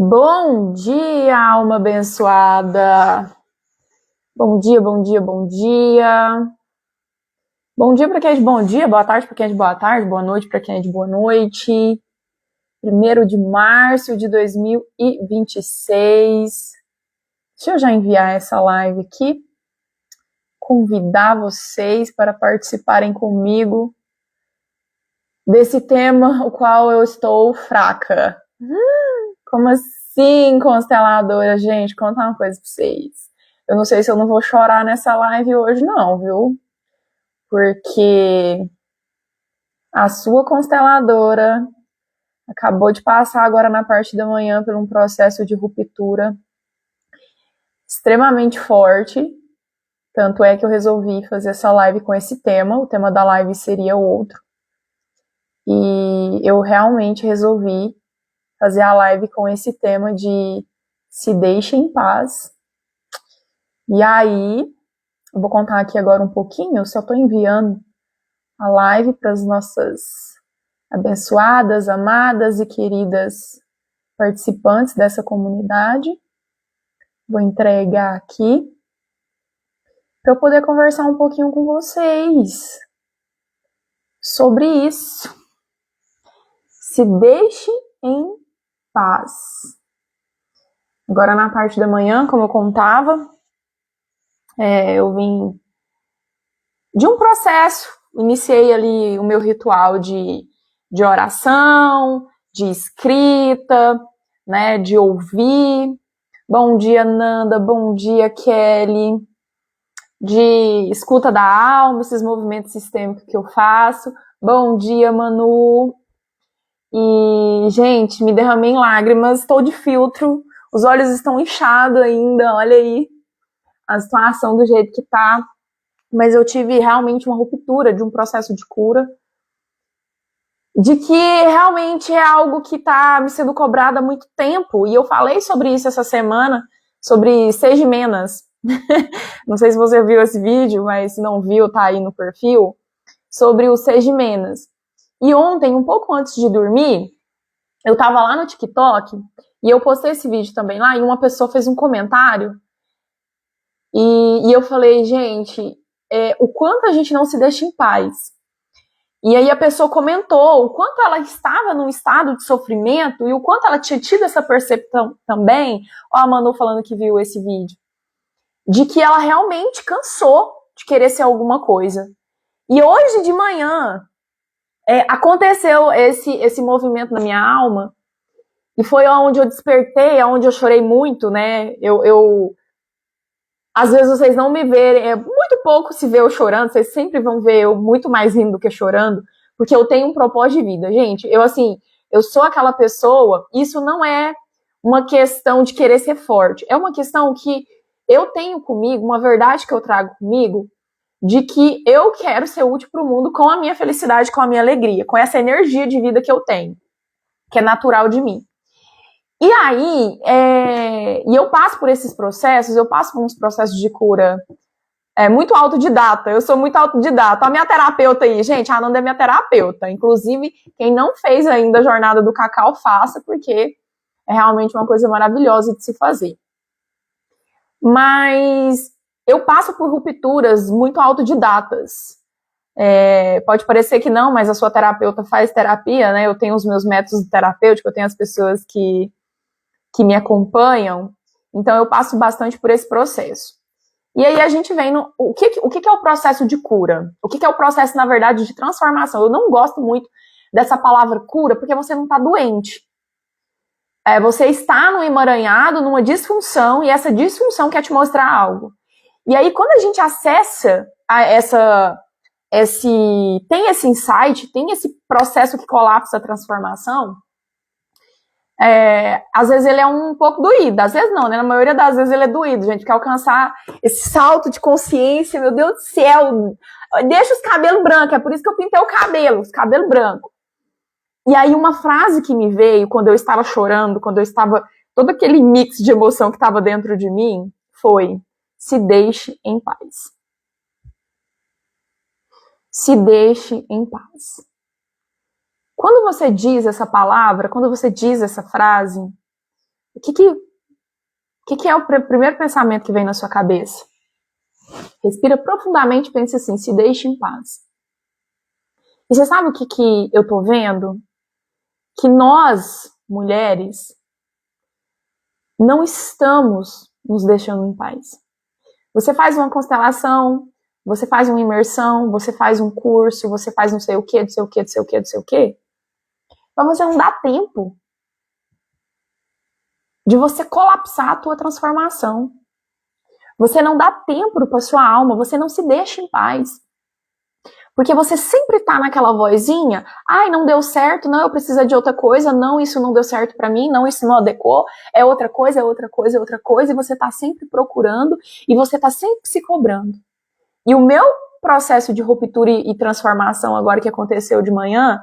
Bom dia, alma abençoada. Bom dia, bom dia, bom dia. Bom dia para quem é de bom dia, boa tarde para quem é de boa tarde, boa noite para quem é de boa noite. 1º de março de 2026. Deixa eu já enviar essa live aqui. Convidar vocês para participarem comigo desse tema, o qual eu estou fraca. Como assim, consteladora? Gente, contar uma coisa pra vocês. Eu não sei se eu não vou chorar nessa live hoje não, viu? Porque a sua consteladora acabou de passar agora na parte da manhã por um processo de ruptura extremamente forte. Tanto é que eu resolvi fazer essa live com esse tema. O tema da live seria outro. E eu realmente resolvi fazer a live com esse tema de se deixe em paz. E aí, eu vou contar aqui agora um pouquinho, eu só estou enviando a live para as nossas abençoadas, amadas e queridas participantes dessa comunidade. Vou entregar aqui para eu poder conversar um pouquinho com vocês sobre isso. Se deixe em paz. Agora na parte da manhã, como eu contava, eu vim de um processo, iniciei ali o meu ritual de oração, de escrita, né, de ouvir. Bom dia, Nanda, bom dia, Kelly. De escuta da alma, esses movimentos sistêmicos que eu faço. Bom dia, Manu. E, gente, me derramei em lágrimas, estou de filtro, os olhos estão inchados ainda, olha aí a situação do jeito que tá. Mas eu tive realmente uma ruptura de um processo de cura, de que realmente é algo que está me sendo cobrado há muito tempo, e eu falei sobre isso essa semana, sobre Sejimenas. Não sei se você viu esse vídeo, mas se não viu, tá aí no perfil, sobre o Sejimenas. E ontem, um pouco antes de dormir, eu tava lá no TikTok, e eu postei esse vídeo também lá, e uma pessoa fez um comentário, e eu falei, gente, o quanto a gente não se deixa em paz. E aí a pessoa comentou o quanto ela estava num estado de sofrimento e o quanto ela tinha tido essa percepção também, ó, a Manu falando que viu esse vídeo, de que ela realmente cansou de querer ser alguma coisa. E hoje de manhã aconteceu esse movimento na minha alma, e foi onde eu despertei, onde eu chorei muito, né? Às vezes vocês não me verem, muito pouco se vê eu chorando, vocês sempre vão ver eu muito mais rindo do que chorando, porque eu tenho um propósito de vida. Gente, eu sou aquela pessoa, isso não é uma questão de querer ser forte, é uma questão que eu tenho comigo, uma verdade que eu trago comigo, de que eu quero ser útil para o mundo com a minha felicidade, com a minha alegria, com essa energia de vida que eu tenho, que é natural de mim. E aí, e eu passo por esses processos, eu passo por uns processos de cura muito autodidata, eu sou muito autodidata. A minha terapeuta aí, gente, a Nanda é minha terapeuta. Inclusive, quem não fez ainda a jornada do cacau, faça, porque é realmente uma coisa maravilhosa de se fazer. Mas eu passo por rupturas muito autodidatas. Pode parecer que não, mas a sua terapeuta faz terapia, né? Eu tenho os meus métodos terapêuticos, eu tenho as pessoas que me acompanham, então eu passo bastante por esse processo. E aí a gente vem no... O que é o processo de cura? O que é o processo, na verdade, de transformação? Eu não gosto muito dessa palavra cura, porque você não está doente. Você está num emaranhado, numa disfunção, e essa disfunção quer te mostrar algo. E aí, quando a gente acessa tem esse insight, tem esse processo que colapsa a transformação, às vezes ele é um pouco doído, às vezes não, né? Na maioria das vezes ele é doído, gente, quer alcançar esse salto de consciência, meu Deus do céu, deixa os cabelos brancos, é por isso que eu pintei os cabelos brancos. E aí uma frase que me veio quando eu estava chorando, quando eu estava, todo aquele mix de emoção que estava dentro de mim, foi: se deixe em paz. Se deixe em paz. Quando você diz essa palavra, quando você diz essa frase, que é o primeiro pensamento que vem na sua cabeça? Respira profundamente e pense assim, se deixe em paz. E você sabe o que eu tô vendo? Que nós, mulheres, não estamos nos deixando em paz. Você faz uma constelação, você faz uma imersão, você faz um curso, você faz não sei o que, não sei o que, não sei o que, não sei o que. Mas você não dá tempo de você colapsar a tua transformação. Você não dá tempo para sua alma, você não se deixa em paz. Porque você sempre tá naquela vozinha, ai, não deu certo, não, eu preciso de outra coisa, não, isso não deu certo para mim, não, isso não adequou, é outra coisa, é outra coisa, é outra coisa, e você tá sempre procurando, e você tá sempre se cobrando. E o meu processo de ruptura e transformação agora que aconteceu de manhã,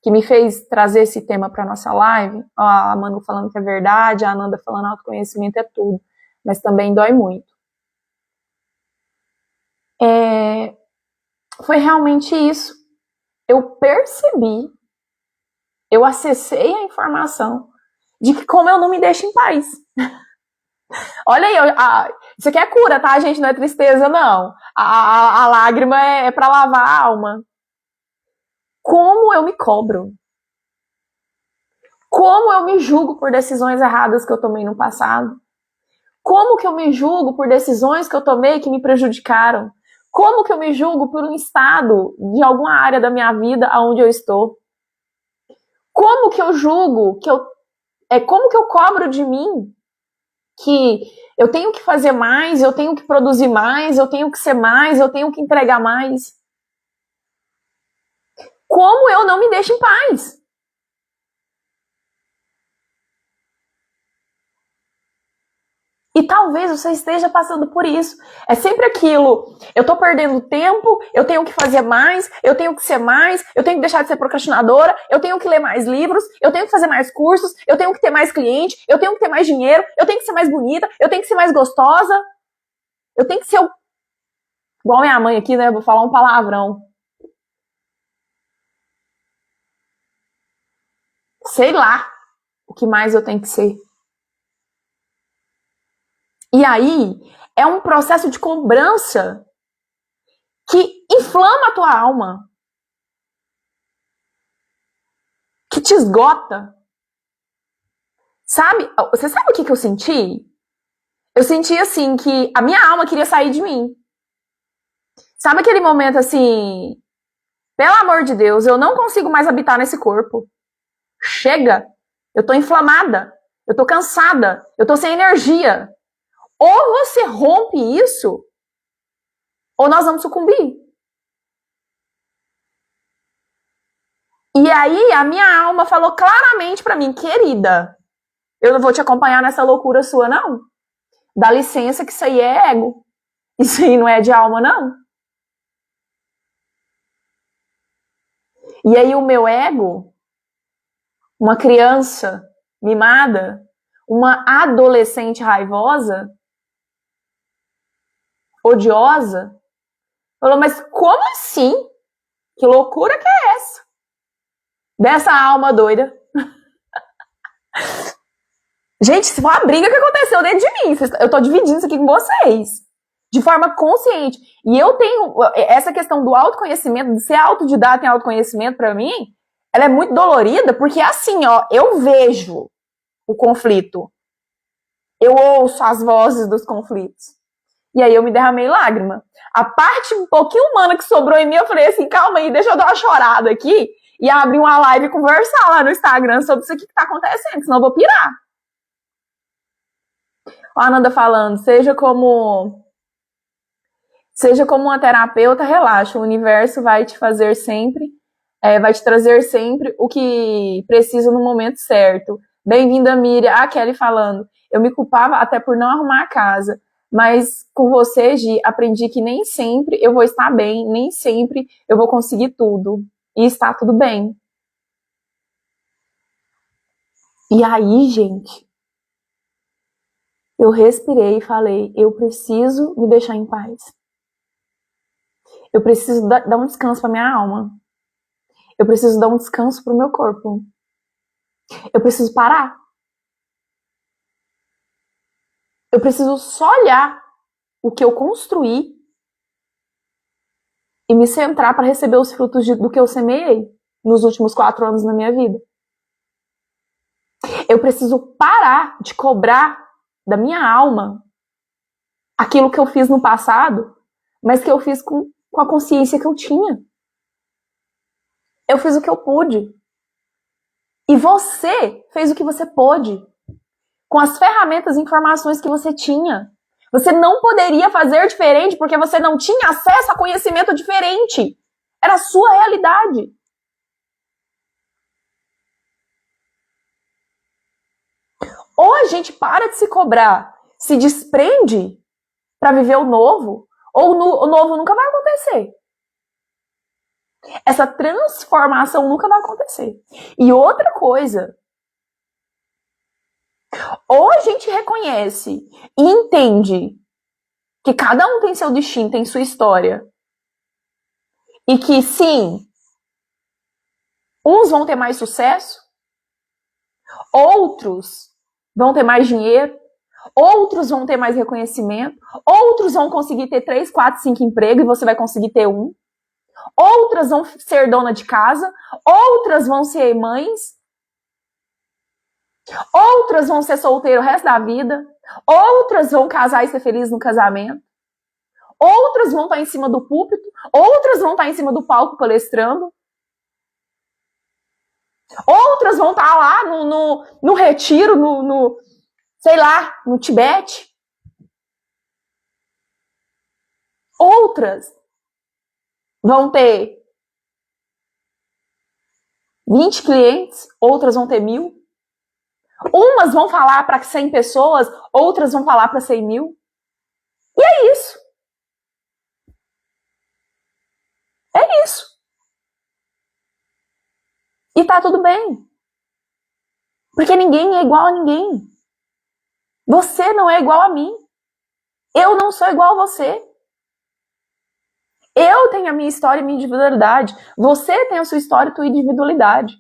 que me fez trazer esse tema para nossa live, ó, a Manu falando que é verdade, a Ananda falando autoconhecimento é tudo, mas também dói muito. Foi realmente isso. Eu percebi, eu acessei a informação de que como eu não me deixo em paz. Olha aí, isso aqui é cura, tá, gente? Não é tristeza, não. A lágrima é para lavar a alma. Como eu me cobro. Como eu me julgo por decisões erradas que eu tomei no passado. Como que eu me julgo por decisões que eu tomei que me prejudicaram. Como que eu me julgo por um estado de alguma área da minha vida onde eu estou. Como que eu julgo, como que eu cobro de mim que eu tenho que fazer mais, eu tenho que produzir mais, eu tenho que ser mais, eu tenho que entregar mais. Como eu não me deixo em paz? E talvez você esteja passando por isso. É sempre aquilo, eu tô perdendo tempo, eu tenho que fazer mais, eu tenho que ser mais, eu tenho que deixar de ser procrastinadora, eu tenho que ler mais livros, eu tenho que fazer mais cursos, eu tenho que ter mais cliente, eu tenho que ter mais dinheiro, eu tenho que ser mais bonita, eu tenho que ser mais gostosa, eu tenho que ser igual minha mãe aqui, né? Vou falar um palavrão. Sei lá o que mais eu tenho que ser. E aí, é um processo de cobrança que inflama a tua alma, que te esgota. Sabe? Você sabe o que eu senti? Eu senti, assim, que a minha alma queria sair de mim. Sabe aquele momento, assim, pelo amor de Deus, eu não consigo mais habitar nesse corpo. Chega! Eu tô inflamada, eu tô cansada, eu tô sem energia. Ou você rompe isso, ou nós vamos sucumbir. E aí a minha alma falou claramente pra mim, querida, eu não vou te acompanhar nessa loucura sua, não. Dá licença que isso aí é ego. Isso aí não é de alma, não. E aí o meu ego, uma criança mimada, uma adolescente raivosa, odiosa, falou, mas como assim? Que loucura que é essa? Dessa alma doida. Gente, isso foi uma briga que aconteceu dentro de mim. Eu tô dividindo isso aqui com vocês. De forma consciente. E eu tenho essa questão do autoconhecimento, de ser autodidata em autoconhecimento, pra mim, ela é muito dolorida, porque assim, ó, eu vejo o conflito. Eu ouço as vozes dos conflitos. E aí eu me derramei lágrima. A parte um pouquinho humana que sobrou em mim, eu falei assim, calma aí, deixa eu dar uma chorada aqui e abrir uma live e conversar lá no Instagram sobre isso aqui que tá acontecendo, senão eu vou pirar. A Ananda falando, seja como uma terapeuta, relaxa, o universo vai te fazer sempre, vai te trazer sempre o que precisa no momento certo. Bem-vinda, Miriam. A Kelly falando, eu me culpava até por não arrumar a casa, mas com você, Gi, aprendi que nem sempre eu vou estar bem, nem sempre eu vou conseguir tudo. E está tudo bem. E aí, gente, eu respirei e falei, eu preciso me deixar em paz. Eu preciso dar um descanso para minha alma. Eu preciso dar um descanso para o meu corpo. Eu preciso parar. Eu preciso só olhar o que eu construí e me centrar para receber os frutos do que eu semeei nos últimos 4 anos na minha vida. Eu preciso parar de cobrar da minha alma aquilo que eu fiz no passado, mas que eu fiz com a consciência que eu tinha. Eu fiz o que eu pude. E você fez o que você pôde. Com as ferramentas e informações que você tinha. Você não poderia fazer diferente porque você não tinha acesso a conhecimento diferente. Era a sua realidade. Ou a gente para de se cobrar, se desprende para viver o novo, ou o novo nunca vai acontecer. Essa transformação nunca vai acontecer. E outra coisa, ou a gente reconhece e entende que cada um tem seu destino, tem sua história, e que sim, uns vão ter mais sucesso, outros vão ter mais dinheiro, outros vão ter mais reconhecimento, outros vão conseguir ter 3, 4, 5 empregos e você vai conseguir ter um. Outras vão ser dona de casa, outras vão ser mães, outras vão ser solteiro o resto da vida, outras vão casar e ser feliz no casamento, outras vão estar em cima do púlpito, outras vão estar em cima do palco palestrando, outras vão estar lá no retiro, sei lá, no Tibete. Outras vão ter 20 clientes, outras vão ter 1.000. Umas vão falar para 100 pessoas, outras vão falar para 100.000. E é isso. É isso. E tá tudo bem. Porque ninguém é igual a ninguém. Você não é igual a mim. Eu não sou igual a você. Eu tenho a minha história e minha individualidade. Você tem a sua história e a sua individualidade.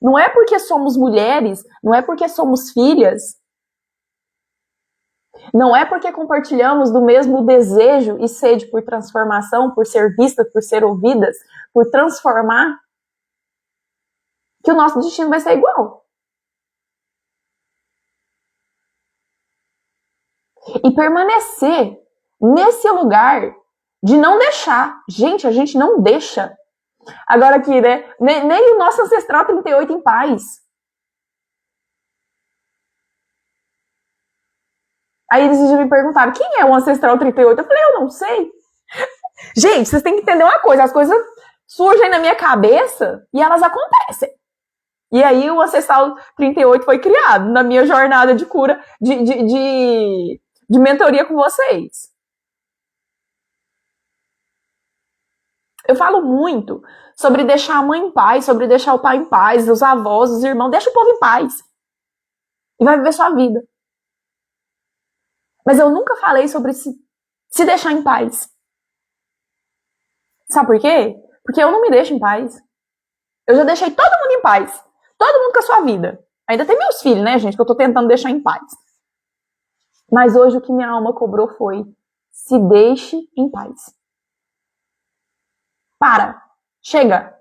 Não é porque somos mulheres, não é porque somos filhas, não é porque compartilhamos do mesmo desejo e sede por transformação, por ser vistas, por ser ouvidas, por transformar, que o nosso destino vai ser igual. E permanecer nesse lugar de não deixar. Gente, a gente não deixa. Agora aqui, né? Nem o nosso ancestral 38 em paz. Aí eles me perguntaram, quem é o ancestral 38? Eu falei, eu não sei. Gente, vocês têm que entender uma coisa. As coisas surgem na minha cabeça e elas acontecem. E aí o ancestral 38 foi criado na minha jornada de cura, de mentoria com vocês. Eu falo muito sobre deixar a mãe em paz, sobre deixar o pai em paz, os avós, os irmãos. Deixa o povo em paz. E vai viver sua vida. Mas eu nunca falei sobre se deixar em paz. Sabe por quê? Porque eu não me deixo em paz. Eu já deixei todo mundo em paz. Todo mundo com a sua vida. Ainda tem meus filhos, né, gente, que eu tô tentando deixar em paz. Mas hoje o que minha alma cobrou foi: se deixe em paz. Para. Chega.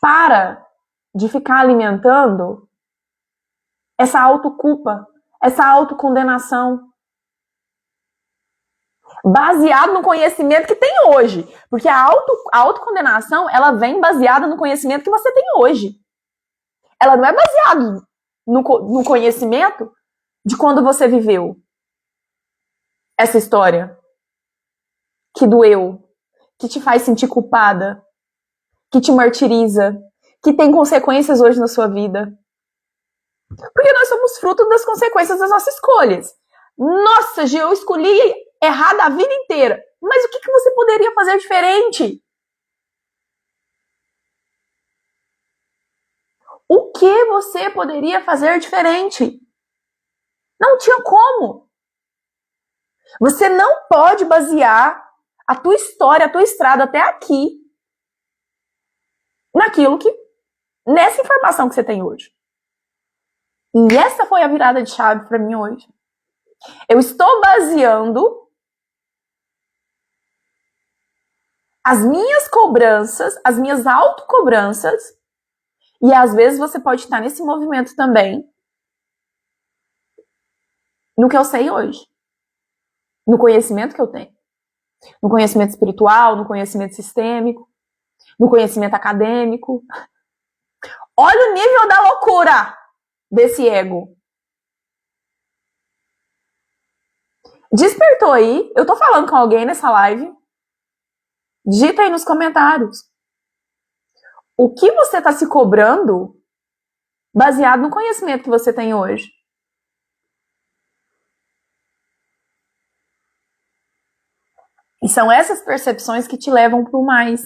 Para de ficar alimentando essa autoculpa, essa autocondenação. Baseado no conhecimento que tem hoje. Porque a autocondenação, ela vem baseada no conhecimento que você tem hoje. Ela não é baseada no conhecimento de quando você viveu essa história que doeu, que te faz sentir culpada, que te martiriza, que tem consequências hoje na sua vida. Porque nós somos fruto das consequências das nossas escolhas. Nossa, Gê, eu escolhi errado a vida inteira. Mas o que você poderia fazer diferente? O que você poderia fazer diferente? Não tinha como. Você não pode basear a tua história, a tua estrada até aqui nessa informação que você tem hoje. E essa foi a virada de chave para mim hoje. Eu estou baseando as minhas cobranças, as minhas autocobranças, e às vezes você pode estar nesse movimento também, no que eu sei hoje, no conhecimento que eu tenho, no conhecimento espiritual, no conhecimento sistêmico, no conhecimento acadêmico. Olha o nível da loucura desse ego. Despertou aí? Eu tô falando com alguém nessa live? Digita aí nos comentários. O que você está se cobrando baseado no conhecimento que você tem hoje? E são essas percepções que te levam para o mais.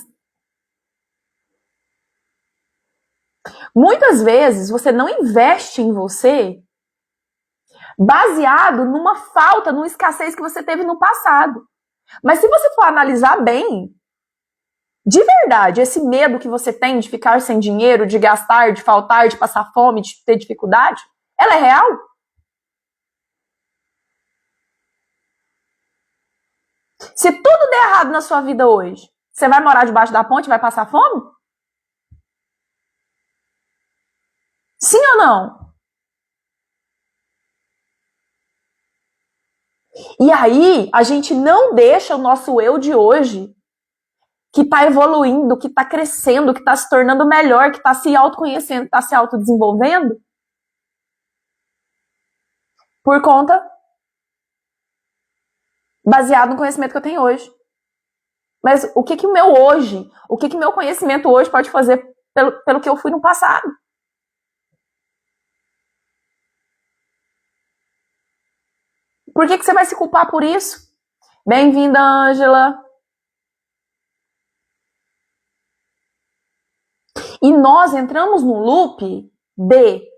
Muitas vezes você não investe em você baseado numa falta, numa escassez que você teve no passado. Mas se você for analisar bem, de verdade, esse medo que você tem de ficar sem dinheiro, de gastar, de faltar, de passar fome, de ter dificuldade, ela é real? Se tudo der errado na sua vida hoje, você vai morar debaixo da ponte e vai passar fome? Sim ou não? E aí, a gente não deixa o nosso eu de hoje, que está evoluindo, que está crescendo, que está se tornando melhor, que está se autoconhecendo, está se autodesenvolvendo, por conta, baseado no conhecimento que eu tenho hoje. Mas o que o meu hoje, o que meu conhecimento hoje pode fazer pelo que eu fui no passado? Por que você vai se culpar por isso? Bem-vinda, Ângela. E nós entramos no loop de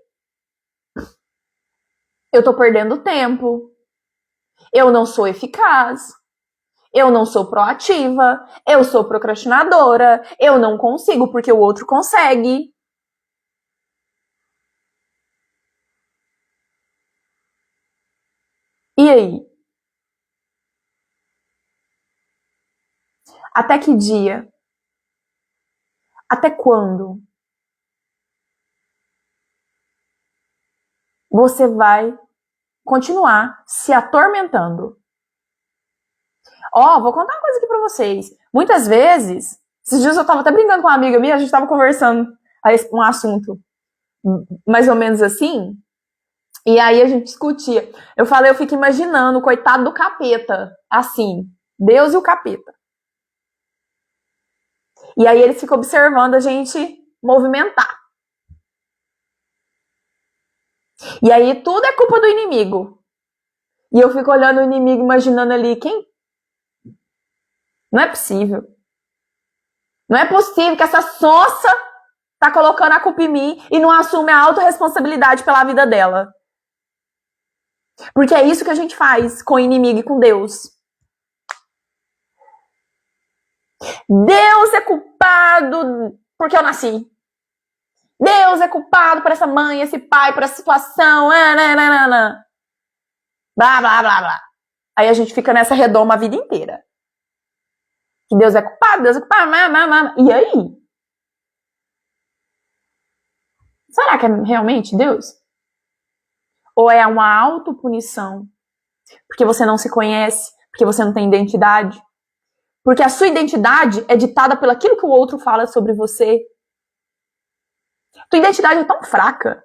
eu tô perdendo tempo, eu não sou eficaz, eu não sou proativa, eu sou procrastinadora, eu não consigo porque o outro consegue. E aí? Até que dia? Até quando você vai continuar se atormentando? Ó, vou contar uma coisa aqui pra vocês. Muitas vezes, esses dias eu tava até brincando com uma amiga minha, a gente tava conversando um assunto mais ou menos assim, e aí a gente discutia. Eu falei, eu fico imaginando o coitado do capeta, assim, Deus e o capeta. E aí eles ficam observando a gente movimentar. E aí tudo é culpa do inimigo. E eu fico olhando o inimigo, imaginando ali, quem? Não é possível. Não é possível que essa sonsa tá colocando a culpa em mim e não assume a autorresponsabilidade pela vida dela. Porque é isso que a gente faz com o inimigo e com Deus. Deus é culpado porque eu nasci. Deus é culpado por essa mãe, esse pai, por essa situação. Blá, blá, blá, blá. Aí a gente fica nessa redoma a vida inteira. Que Deus é culpado, Deus é culpado. E aí? Será que é realmente Deus? Ou é uma autopunição? Porque você não se conhece, porque você não tem identidade? Porque a sua identidade é ditada pelo aquilo que o outro fala sobre você. Tua identidade é tão fraca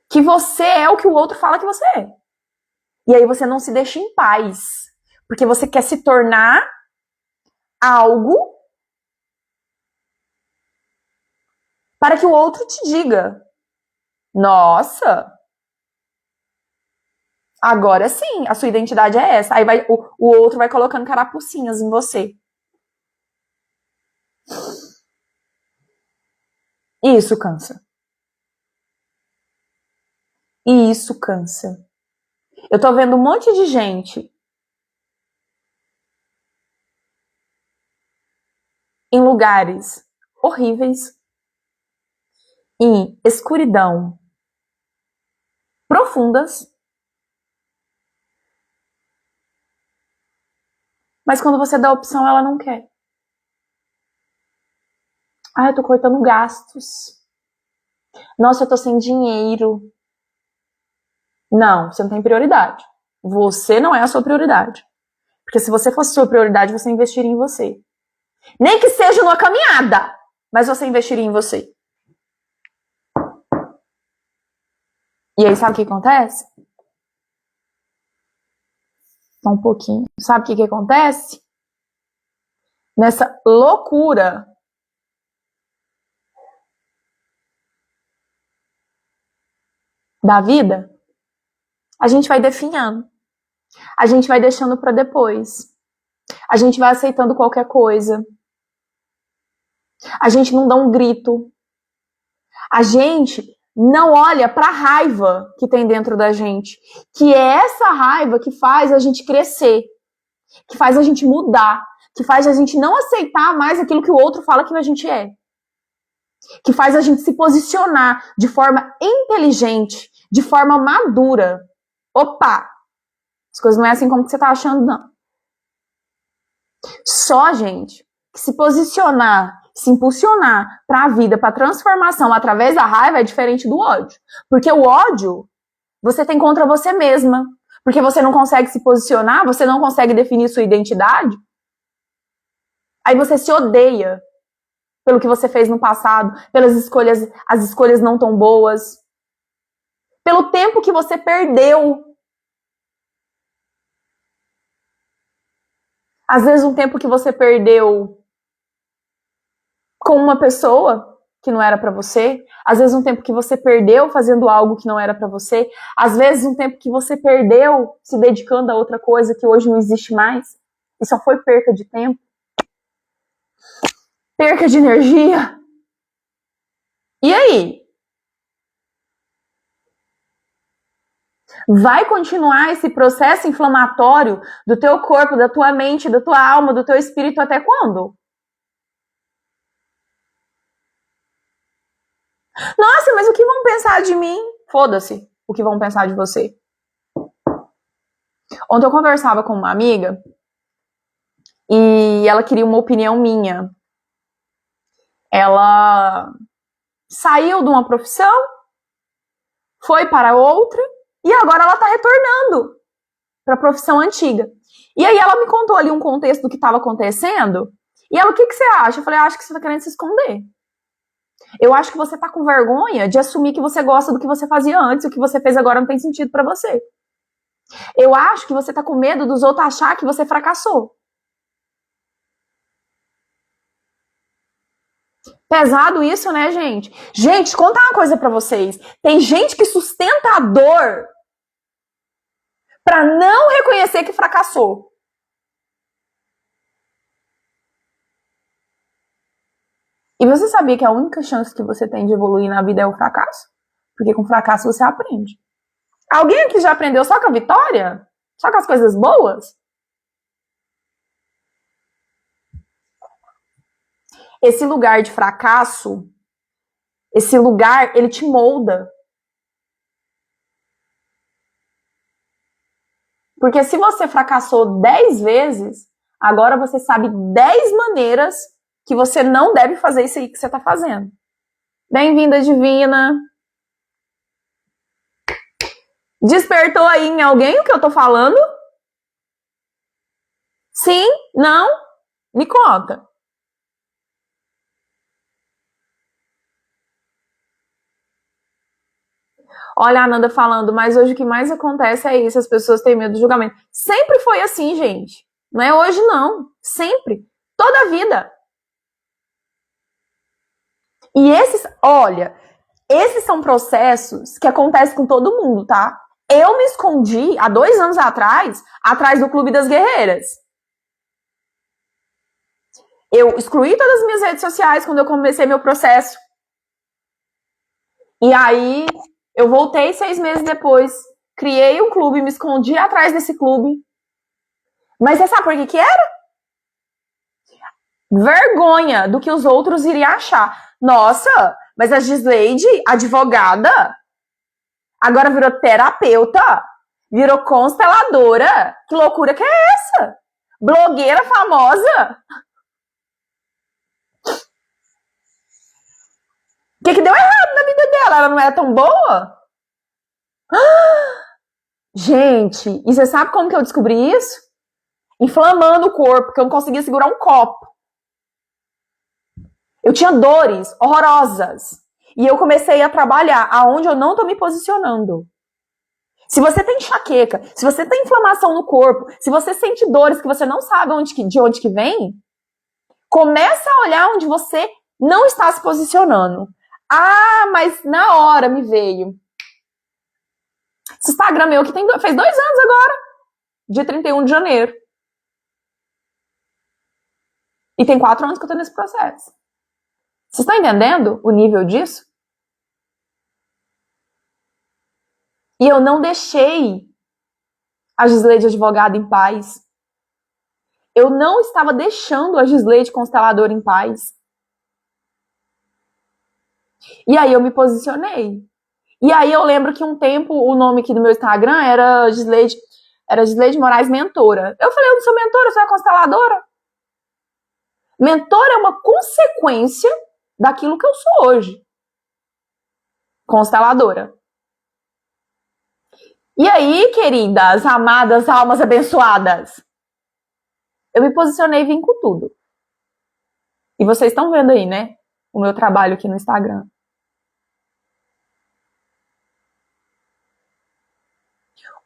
que você é o que o outro fala que você é. E aí você não se deixa em paz. Porque você quer se tornar algo para que o outro te diga: nossa, agora sim, a sua identidade é essa. Aí o outro vai colocando carapucinhas em você. E isso cansa. E isso cansa. Eu tô vendo um monte de gente em lugares horríveis, em escuridão, profundas. Mas quando você dá opção, ela não quer. Ah, eu tô cortando gastos. Nossa, eu tô sem dinheiro. Não, você não tem prioridade. Você não é a sua prioridade. Porque se você fosse sua prioridade, você investiria em você. Nem que seja numa caminhada, mas você investiria em você. E aí, sabe o que acontece? Só um pouquinho. Sabe o que acontece? Nessa loucura da vida, a gente vai definhando. A gente vai deixando para depois. A gente vai aceitando qualquer coisa. A gente não dá um grito. A gente não olha para a raiva que tem dentro da gente. Que é essa raiva que faz a gente crescer. Que faz a gente mudar. Que faz a gente não aceitar mais aquilo que o outro fala que a gente é. Que faz a gente se posicionar de forma inteligente, de forma madura. Opa! As coisas não é assim como que você tá achando, não. Só, gente, que se posicionar, se impulsionar para a vida, para a transformação através da raiva é diferente do ódio. Porque o ódio você tem contra você mesma. Porque você não consegue se posicionar, você não consegue definir sua identidade. Aí você se odeia pelo que você fez no passado, pelas escolhas, as escolhas não tão boas, pelo tempo que você perdeu. Às vezes um tempo que você perdeu com uma pessoa que não era para você, às vezes um tempo que você perdeu fazendo algo que não era para você, às vezes um tempo que você perdeu se dedicando a outra coisa que hoje não existe mais, e só foi perca de tempo, perca de energia. E aí? Vai continuar esse processo inflamatório do teu corpo, da tua mente, da tua alma, do teu espírito até quando? Nossa, mas o que vão pensar de mim? Foda-se o que vão pensar de você. Ontem eu conversava com uma amiga e ela queria uma opinião minha. Ela saiu de uma profissão, foi para outra e agora ela tá retornando para a profissão antiga. E aí ela me contou ali um contexto do que estava acontecendo. E ela, o que você acha? Eu falei, acho que você tá querendo se esconder. Eu acho que você tá com vergonha de assumir que você gosta do que você fazia antes, o que você fez agora não tem sentido para você. Eu acho que você tá com medo dos outros achar que você fracassou. Pesado isso, né, gente? Gente, contar uma coisa pra vocês. Tem gente que sustenta a dor pra não reconhecer que fracassou. E você sabia que a única chance que você tem de evoluir na vida é o fracasso? Porque com fracasso você aprende. Alguém aqui já aprendeu só com a vitória? Só com as coisas boas? Esse lugar de fracasso, esse lugar, ele te molda. Porque se você fracassou 10 vezes, agora você sabe 10 maneiras que você não deve fazer isso aí que você está fazendo. Bem-vinda, Divina. Despertou aí em alguém o que eu tô falando? Sim? Não? Me conta. Olha a Ananda falando, mas hoje o que mais acontece é isso, as pessoas têm medo do julgamento. Sempre foi assim, gente. Não é hoje, não. Sempre. Toda a vida. E esses, olha, esses são processos que acontecem com todo mundo, tá? Eu me escondi, há 2 anos atrás do Clube das Guerreiras. Eu excluí todas as minhas redes sociais quando eu comecei meu processo. E aí, eu voltei 6 meses depois, criei um clube, me escondi atrás desse clube. Mas você sabe por que era? Vergonha do que os outros iriam achar. Nossa, mas a Gisleide, advogada, Agora virou terapeuta, virou consteladora. Que loucura que é essa? Blogueira famosa. O que deu errado na vida dela? Ela não era tão boa? Gente, e você sabe como que eu descobri isso? Inflamando o corpo, porque eu não conseguia segurar um copo. Eu tinha dores horrorosas. E eu comecei a trabalhar aonde eu não tô me posicionando. Se você tem enxaqueca, se você tem inflamação no corpo, se você sente dores que você não sabe de onde que vem, começa a olhar onde você não está se posicionando. Ah, mas na hora me veio. Esse Instagram meu que fez 2 anos agora. Dia 31 de janeiro. E tem 4 anos que eu tô nesse processo. Vocês estão entendendo o nível disso? E eu não deixei a Gisleide advogada em paz. Eu não estava deixando a Gisleide consteladora em paz. E aí eu me posicionei. E aí eu lembro que um tempo o nome aqui do meu Instagram era Gisleide Moraes Mentora. Eu falei, eu não sou mentora, eu sou a consteladora. Mentora é uma consequência daquilo que eu sou hoje. Consteladora. E aí, queridas, amadas, almas abençoadas, eu me posicionei e vim com tudo. E vocês estão vendo aí, né? O meu trabalho aqui no Instagram.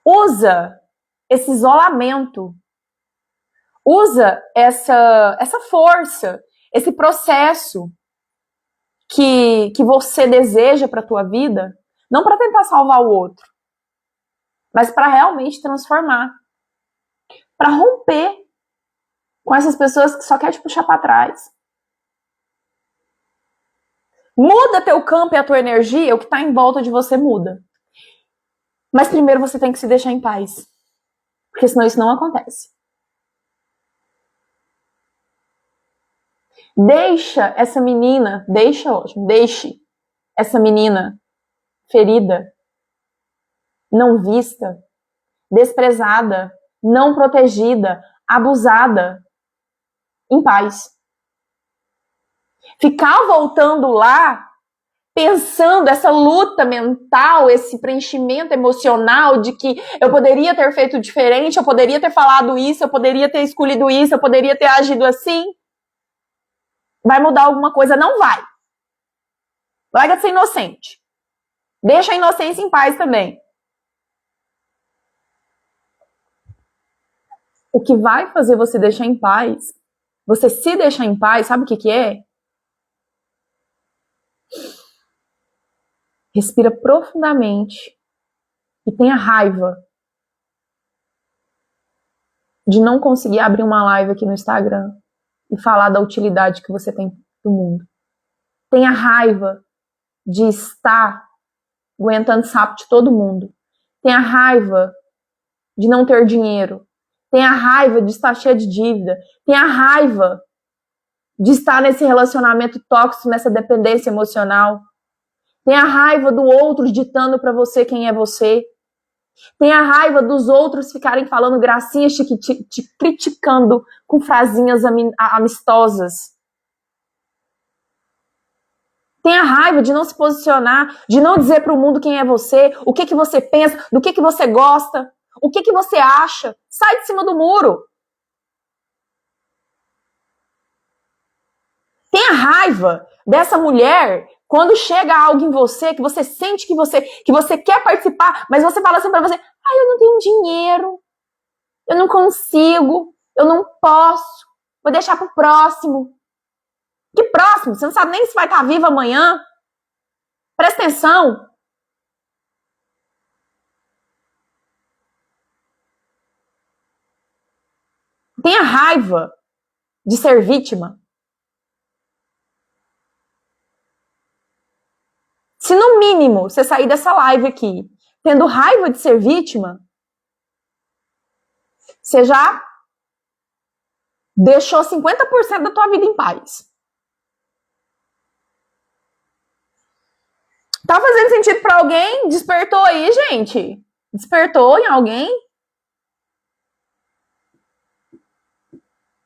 Usa esse isolamento. Usa essa força, esse processo que você deseja para a tua vida, não para tentar salvar o outro, mas para realmente transformar, para romper com essas pessoas que só querem te puxar para trás. Muda teu campo e a tua energia, o que está em volta de você muda. Mas primeiro você tem que se deixar em paz, porque senão isso não acontece. Deixe essa menina ferida, não vista, desprezada, não protegida, abusada, em paz. Ficar voltando lá, pensando essa luta mental, esse preenchimento emocional de que eu poderia ter feito diferente, eu poderia ter falado isso, eu poderia ter escolhido isso, eu poderia ter agido assim. Vai mudar alguma coisa? Não vai. Larga de ser inocente. Deixa a inocência em paz também. O que vai fazer você deixar em paz, você se deixar em paz, sabe o que é? Respira profundamente e tenha raiva de não conseguir abrir uma live aqui no Instagram e falar da utilidade que você tem do mundo. Tenha raiva de estar aguentando sapo de todo mundo. Tenha raiva de não ter dinheiro. Tenha raiva de estar cheia de dívida. Tenha raiva de estar nesse relacionamento tóxico, nessa dependência emocional. Tenha raiva do outro ditando para você quem é você. Tenha raiva dos outros ficarem falando gracinhas, te criticando com frasinhas amistosas. Tenha raiva de não se posicionar, de não dizer para o mundo quem é você, o que você pensa, do que você gosta, o que você acha. Sai de cima do muro. Tenha raiva dessa mulher quando chega algo em você, que você sente que você quer participar, mas você fala assim pra você, eu não tenho dinheiro, eu não consigo, eu não posso, vou deixar pro próximo. Que próximo? Você não sabe nem se vai estar viva amanhã. Presta atenção. Tenha raiva de ser vítima. Se no mínimo você sair dessa live aqui tendo raiva de ser vítima, você já deixou 50% da tua vida em paz. Tá fazendo sentido pra alguém? Despertou aí, gente? Despertou em alguém?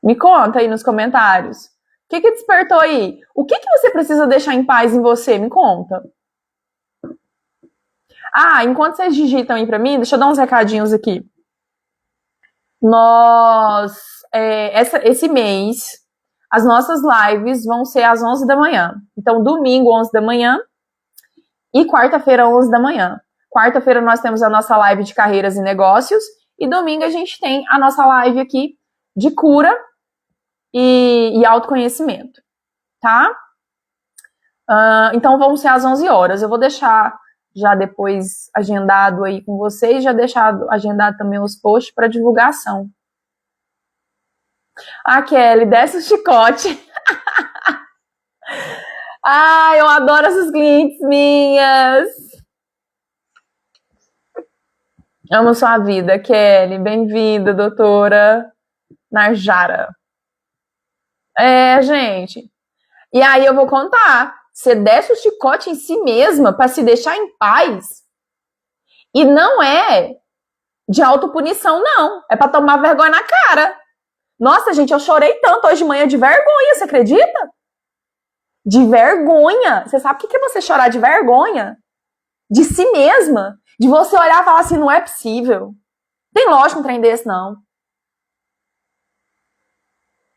Me conta aí nos comentários. O que despertou aí? O que você precisa deixar em paz em você? Me conta. Ah, enquanto vocês digitam aí pra mim, deixa eu dar uns recadinhos aqui. Esse mês, as nossas lives vão ser às 11 da manhã. Então, domingo, 11 da manhã e quarta-feira, 11 da manhã. Quarta-feira nós temos a nossa live de carreiras e negócios e domingo a gente tem a nossa live aqui de cura e autoconhecimento, tá? Então vão ser às 11 horas. Eu vou deixar já depois agendado aí com vocês, já deixar agendado também os posts para divulgação. Ah, Kelly, desce o chicote. Ah, eu adoro essas clientes minhas. Amo sua vida, Kelly. Bem-vinda, doutora Narjara. Gente. E aí eu vou contar. Você desce o chicote em si mesma para se deixar em paz. E não é de autopunição, não. É para tomar vergonha na cara. Nossa, gente, eu chorei tanto hoje de manhã de vergonha, você acredita? De vergonha. Você sabe o que é você chorar de vergonha? De si mesma. De você olhar e falar assim, não é possível. Tem lógico um trem desse, não.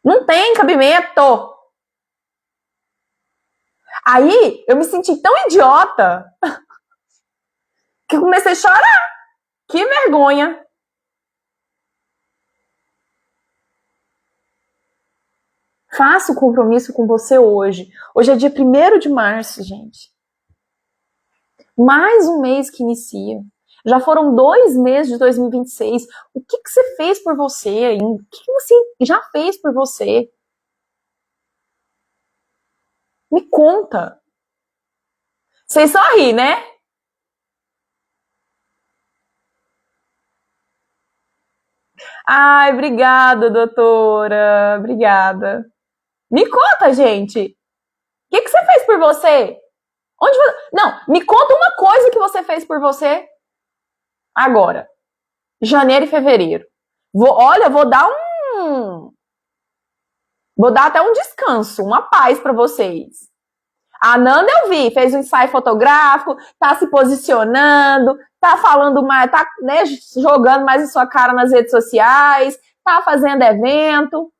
Não tem cabimento. Aí, eu me senti tão idiota que eu comecei a chorar. Que vergonha. Faça o compromisso com você hoje. Hoje é dia 1º de março, gente. Mais um mês que inicia. Já foram 2 meses de 2026. O que você fez por você? O que você já fez por você? Me conta. Vocês só ri, né? Ai, obrigada, doutora. Obrigada. Me conta, gente. O que você fez por você? Não, me conta uma coisa que você fez por você agora. Janeiro e fevereiro. Vou dar até um descanso, uma paz para vocês. A Nanda eu vi, fez um ensaio fotográfico, tá se posicionando, tá falando mais, tá, né, jogando mais a sua cara nas redes sociais, tá fazendo evento.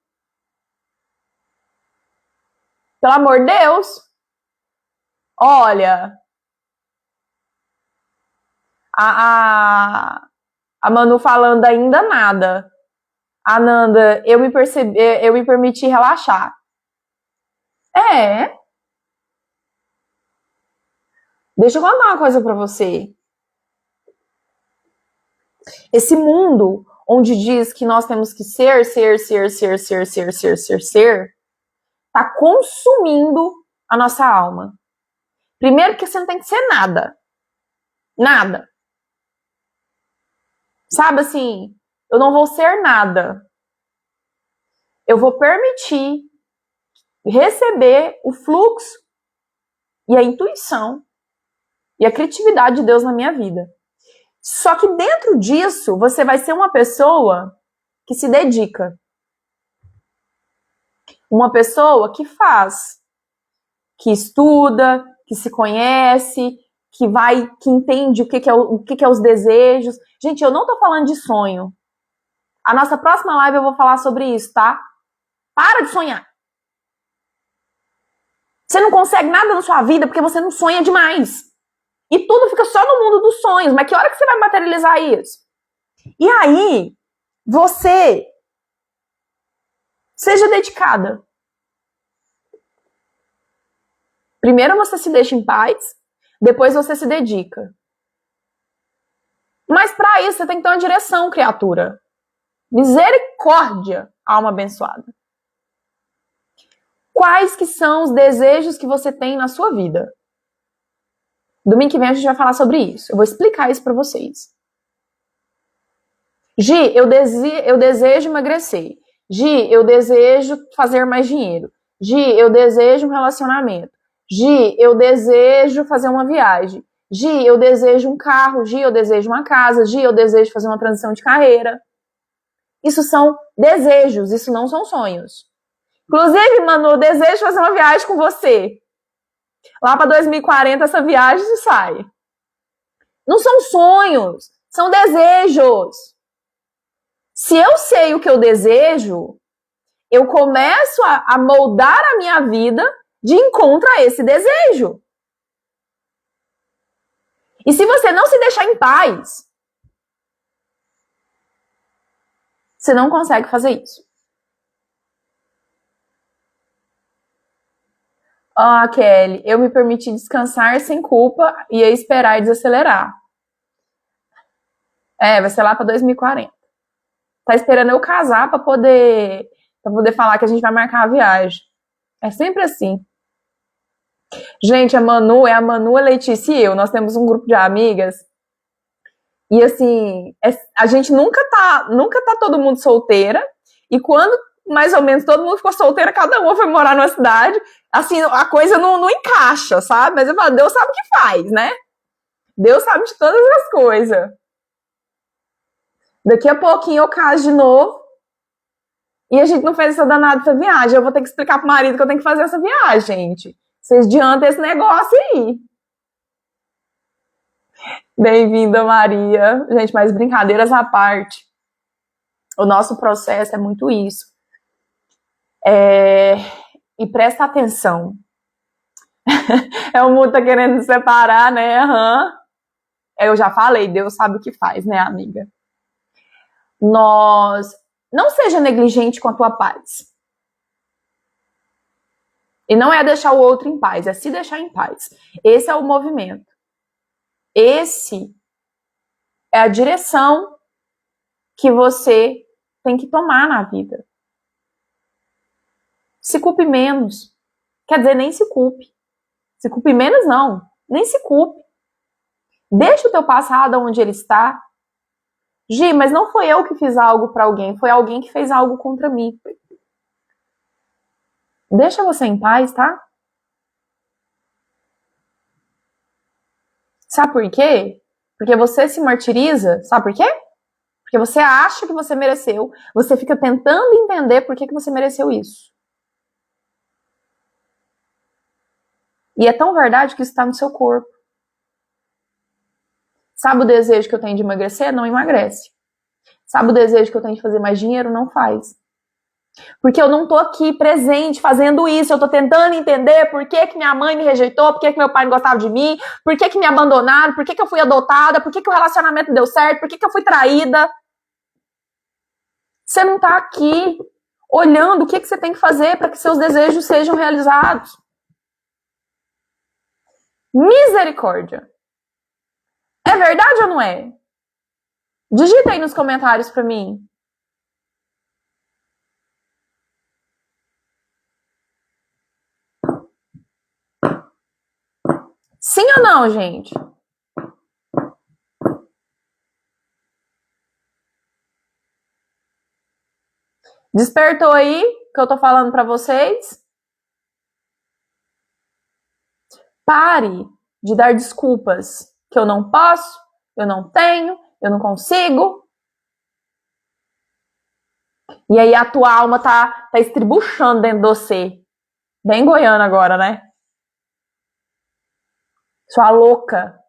Pelo amor de Deus. Olha, a Manu falando ainda nada. Ananda, eu me permiti relaxar. Deixa eu contar uma coisa pra você. Esse mundo onde diz que nós temos que ser, tá consumindo a nossa alma. Primeiro que você não tem que ser nada. Nada. Sabe assim, eu não vou ser nada. Eu vou permitir receber o fluxo e a intuição e a criatividade de Deus na minha vida. Só que dentro disso, você vai ser uma pessoa que se dedica. Uma pessoa que faz, que estuda, que se conhece, que entende o que é os desejos. Gente, eu não tô falando de sonho. A nossa próxima live eu vou falar sobre isso, tá? Para de sonhar. Você não consegue nada na sua vida porque você não sonha demais. E tudo fica só no mundo dos sonhos. Mas que hora que você vai materializar isso? E aí, você seja dedicada. Primeiro você se deixa em paz, depois você se dedica. Mas para isso você tem que ter uma direção, criatura. Misericórdia, alma abençoada. Quais que são os desejos que você tem na sua vida? Domingo que vem a gente vai falar sobre isso. Eu vou explicar isso para vocês. Gi, eu desejo emagrecer. Gi, eu desejo fazer mais dinheiro. Gi, eu desejo um relacionamento. Gi, eu desejo fazer uma viagem. Gi, eu desejo um carro. Gi, eu desejo uma casa. Gi, eu desejo fazer uma transição de carreira. Isso são desejos, isso não são sonhos. Inclusive, Manu, eu desejo fazer uma viagem com você. Lá para 2040 essa viagem sai. Não são sonhos, são desejos. Se eu sei o que eu desejo, eu começo a moldar a minha vida de encontro a esse desejo. E se você não se deixar em paz, você não consegue fazer isso. Ah, Kelly, eu me permiti descansar sem culpa e esperar e desacelerar. Vai ser lá para 2040. Tá esperando eu casar para poder falar que a gente vai marcar a viagem. É sempre assim. Gente, a Manu, a Letícia e eu. Nós temos um grupo de amigas. E assim, a gente nunca tá todo mundo solteira. E quando mais ou menos todo mundo ficou solteira, cada uma foi morar numa cidade, assim, a coisa não encaixa, sabe? Mas eu falo, Deus sabe o que faz, né? Deus sabe de todas as coisas. Daqui a pouquinho eu caso de novo. E a gente não fez essa danada dessa viagem. Eu vou ter que explicar pro marido que eu tenho que fazer essa viagem, gente. Vocês adiantam esse negócio aí. Bem-vinda, Maria. Gente, mas brincadeiras à parte. O nosso processo é muito isso. E presta atenção. O mundo tá querendo nos separar, né? Eu já falei, Deus sabe o que faz, né, amiga? Não seja negligente com a tua paz. E não é deixar o outro em paz, é se deixar em paz. Esse é o movimento. Esse é a direção que você tem que tomar na vida. Se culpe menos. Quer dizer, nem se culpe. Se culpe menos, não. Nem se culpe. Deixa o teu passado onde ele está. Gi, mas não foi eu que fiz algo para alguém, foi alguém que fez algo contra mim. Deixa você em paz, tá? Sabe por quê? Porque você se martiriza. Sabe por quê? Porque você acha que você mereceu. Você fica tentando entender por que você mereceu isso. E é tão verdade que isso está no seu corpo. Sabe o desejo que eu tenho de emagrecer? Não emagrece. Sabe o desejo que eu tenho de fazer mais dinheiro? Não faz. Porque eu não tô aqui presente fazendo isso. Eu tô tentando entender por que minha mãe me rejeitou, por que meu pai não gostava de mim, por que me abandonaram, por que eu fui adotada, por que o relacionamento deu certo, por que eu fui traída. Você não tá aqui olhando o que você tem que fazer para que seus desejos sejam realizados. Misericórdia. É verdade ou não é? Digita aí nos comentários para mim. Sim ou não, gente? Despertou aí que eu tô falando para vocês? Pare de dar desculpas que eu não posso, eu não tenho, eu não consigo. E aí a tua alma tá estribuchando dentro de você. Bem goiana agora, né? Sua louca.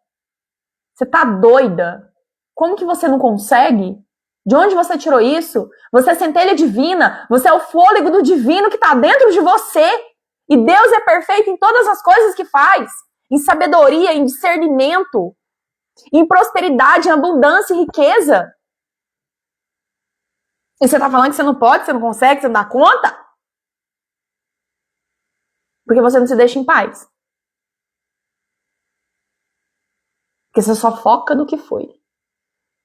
Você tá doida? Como que você não consegue? De onde você tirou isso? Você é centelha divina. Você é o fôlego do divino que tá dentro de você. E Deus é perfeito em todas as coisas que faz. Em sabedoria, em discernimento, em prosperidade, em abundância e riqueza. E você tá falando que você não pode, você não consegue, você não dá conta? Porque você não se deixa em paz. Porque você só foca no que foi.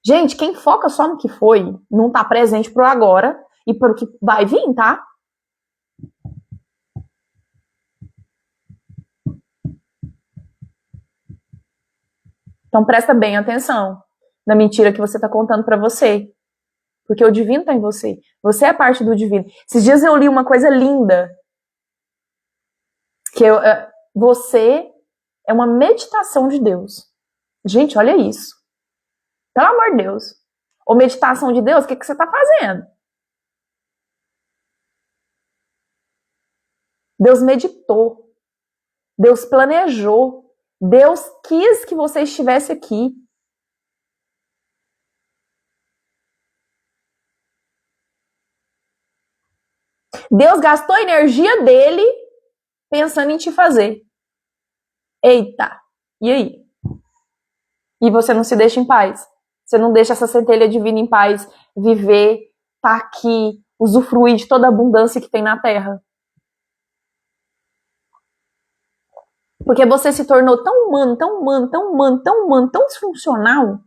Gente, quem foca só no que foi, não tá presente pro agora e pro que vai vir, tá? Então presta bem atenção na mentira que você tá contando pra você. Porque o divino tá em você. Você é parte do divino. Esses dias eu li uma coisa linda. Que Você é uma meditação de Deus. Gente, olha isso. Pelo amor de Deus. Ou meditação de Deus, o que você está fazendo? Deus meditou. Deus planejou. Deus quis que você estivesse aqui. Deus gastou a energia dele pensando em te fazer. Eita, e aí? E você não se deixa em paz. Você não deixa essa centelha divina em paz viver, tá aqui, usufruir de toda a abundância que tem na Terra. Porque você se tornou tão humano, tão humano, tão humano, tão humano, tão disfuncional.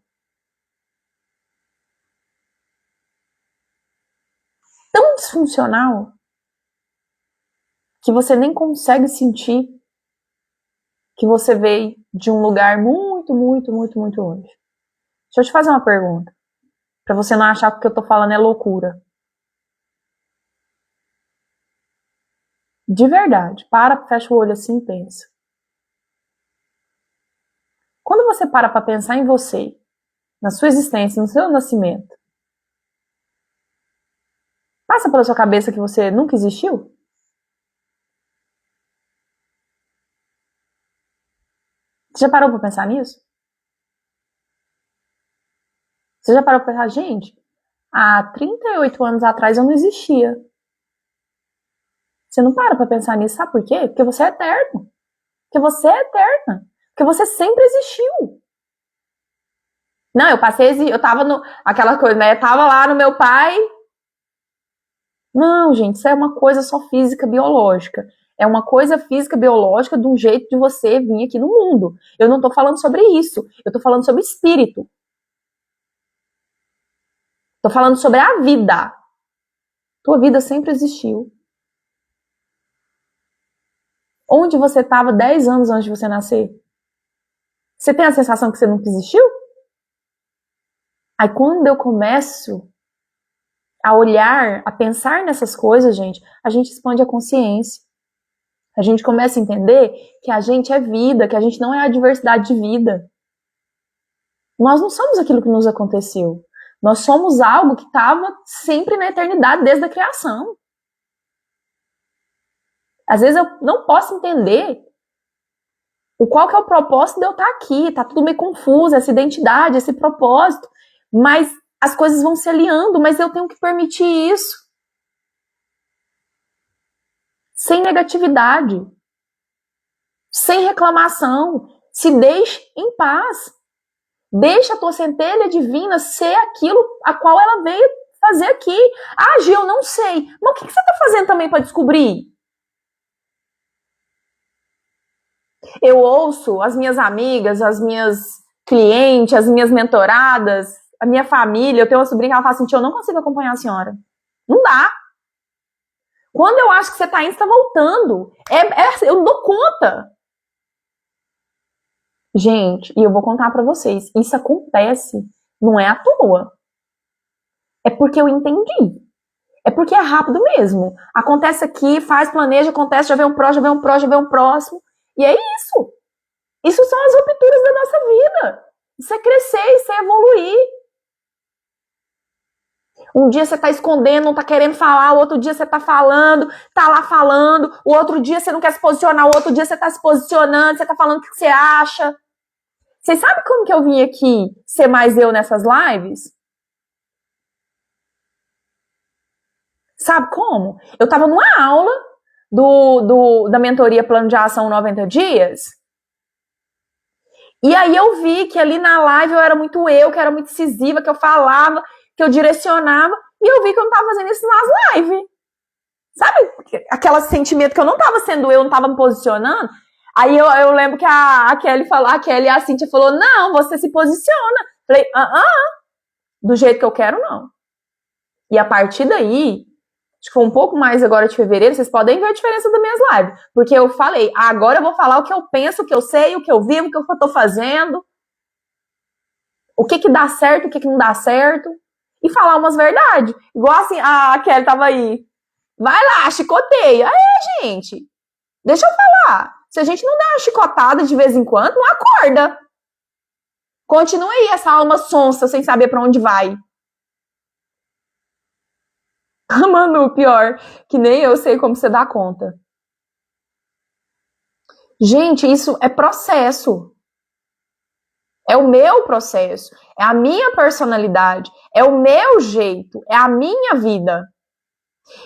Tão disfuncional que você nem consegue sentir que você veio de um lugar muito, muito, muito, muito longe. Deixa eu te fazer uma pergunta. Pra você não achar que o que eu tô falando é loucura. De verdade, fecha o olho assim e pensa. Quando você para pra pensar em você, na sua existência, no seu nascimento, passa pela sua cabeça que você nunca existiu? Você já parou pra pensar nisso? Você já parou pra pensar, gente, há 38 anos atrás eu não existia. Você não para pra pensar nisso, sabe por quê? Porque você é eterno. Porque você é eterna. Porque você sempre existiu. Não, eu tava aquela coisa, né? Eu tava lá no meu pai. Não, gente, isso é uma coisa só física biológica. É uma coisa física biológica de um jeito de você vir aqui no mundo. Eu não tô falando sobre isso. Eu tô falando sobre espírito. Tô falando sobre a vida. Tua vida sempre existiu. Onde você estava 10 anos antes de você nascer? Você tem a sensação que você nunca existiu? Aí quando eu começo a olhar, a pensar nessas coisas, gente, a gente expande a consciência. A gente começa a entender que a gente é vida, que a gente não é a diversidade de vida. Nós não somos aquilo que nos aconteceu. Nós somos algo que estava sempre na eternidade, desde a criação. Às vezes eu não posso entender qual que é o propósito de eu estar aqui. Tá tudo meio confuso, essa identidade, esse propósito. Mas as coisas vão se alinhando, mas eu tenho que permitir isso. Sem negatividade. Sem reclamação. Se deixe em paz. Deixa a tua centelha divina ser aquilo a qual ela veio fazer aqui. Ah, Gil, eu não sei. Mas o que você está fazendo também para descobrir? Eu ouço as minhas amigas, as minhas clientes, as minhas mentoradas, a minha família. Eu tenho uma sobrinha que ela fala assim, eu não consigo acompanhar a senhora. Não dá. Quando eu acho que você está indo, você está voltando. Eu não dou conta. Gente, e eu vou contar pra vocês, isso acontece, não é à toa. É porque eu entendi. É porque é rápido mesmo. Acontece aqui, faz, planeja, acontece, já vem um próximo, já vem um próximo, já vem um próximo. E é isso. Isso são as rupturas da nossa vida. Isso é crescer, isso é evoluir. Um dia você tá escondendo, não tá querendo falar, o outro dia você tá falando, tá lá falando, o outro dia você não quer se posicionar, o outro dia você tá se posicionando, você tá falando o que você acha. Vocês sabem como que eu vim aqui ser mais eu nessas lives? Sabe como? Eu tava numa aula da mentoria Plano de Ação 90 Dias. E aí eu vi que ali na live eu era muito eu, que era muito incisiva, que eu falava, que eu direcionava. E eu vi que eu não tava fazendo isso nas lives. Sabe? Aquele sentimento que eu não tava sendo eu, não tava me posicionando. Aí eu lembro que a Kelly falou, a Kelly e a Cíntia falou, não, você se posiciona. Falei, do jeito que eu quero, não. E a partir daí, acho que foi um pouco mais agora de fevereiro, vocês podem ver a diferença das minhas lives. Porque eu falei, agora eu vou falar o que eu penso, o que eu sei, o que eu vivo, o que eu tô fazendo. O que dá certo, o que não dá certo. E falar umas verdades. Igual assim, a Kelly tava aí. Vai lá, chicoteia. Aí, gente, deixa eu falar. Se a gente não dá uma chicotada de vez em quando, não acorda. Continua aí essa alma sonsa, sem saber pra onde vai. Manu, pior, que nem eu sei como você dá conta. Gente, isso é processo. É o meu processo, é a minha personalidade, é o meu jeito, é a minha vida.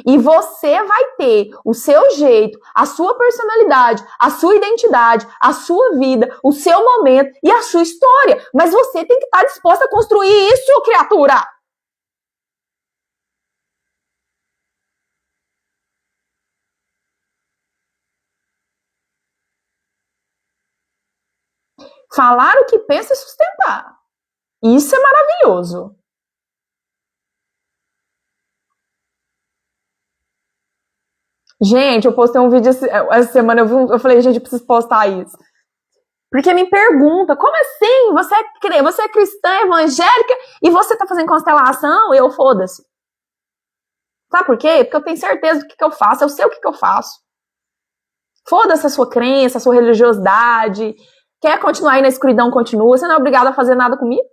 E você vai ter o seu jeito, a sua personalidade, a sua identidade, a sua vida, o seu momento e a sua história. Mas você tem que estar disposta a construir isso, criatura! Falar o que pensa e sustentar. Isso é maravilhoso. Gente, eu postei um vídeo essa semana, eu falei, gente, eu preciso postar isso. Porque me pergunta, como assim? Você é cristã evangélica e você tá fazendo constelação? Eu, foda-se. Sabe por quê? Porque eu tenho certeza do que eu faço, eu sei o que eu faço. Foda-se a sua crença, a sua religiosidade. Quer continuar aí na escuridão, continua. Você não é obrigado a fazer nada comigo.